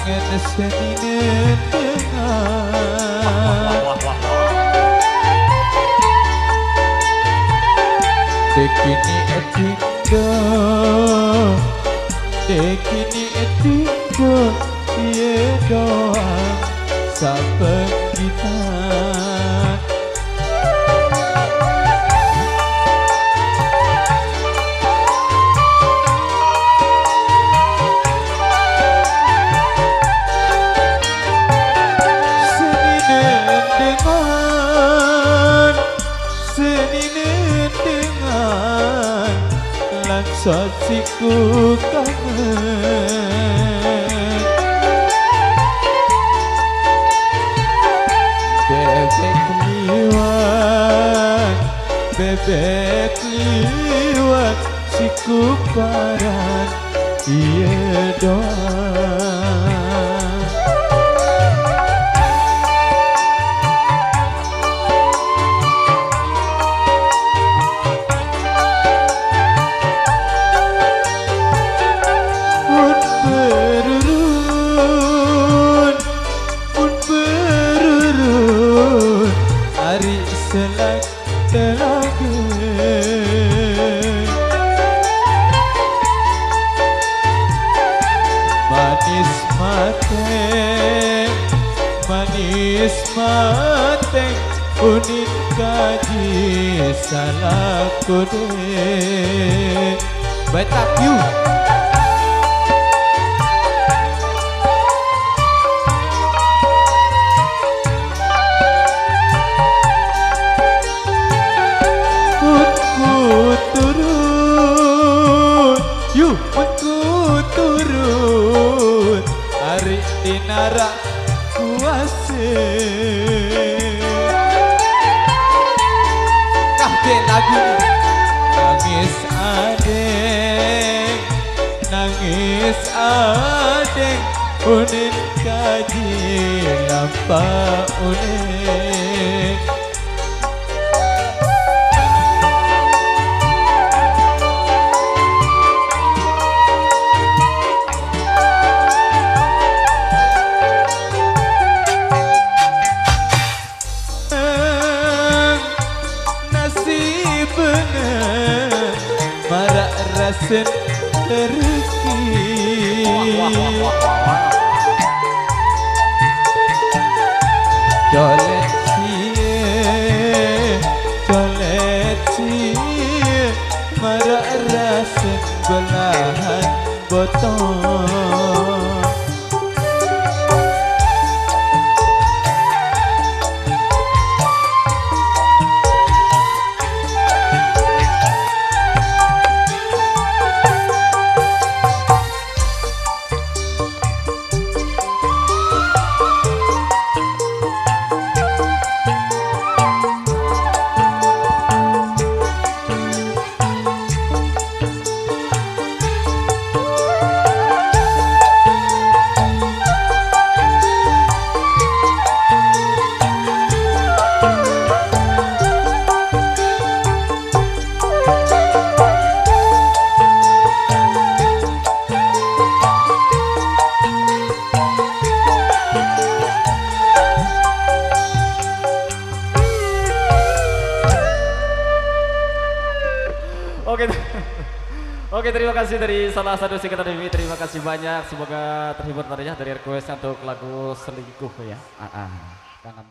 Angen senine tengah Dekini etindo Dekini etindo Ye doang Sampai kita Saksiku kangen Bebek liwat siku paran Iya doang Selak telaga Manis mateng Unin kaji salah kode Batak you turun hari dinara kuase kabeh lagu nangis adeng unin kaji lampa unin Marak rasen terki Colet cie Marak rasen belahan botol Oke, oke, terima kasih dari salah satu singkatan ini. Terima kasih banyak. Semoga terhibur tadinya dari request untuk lagu selingkuh ya. Kangen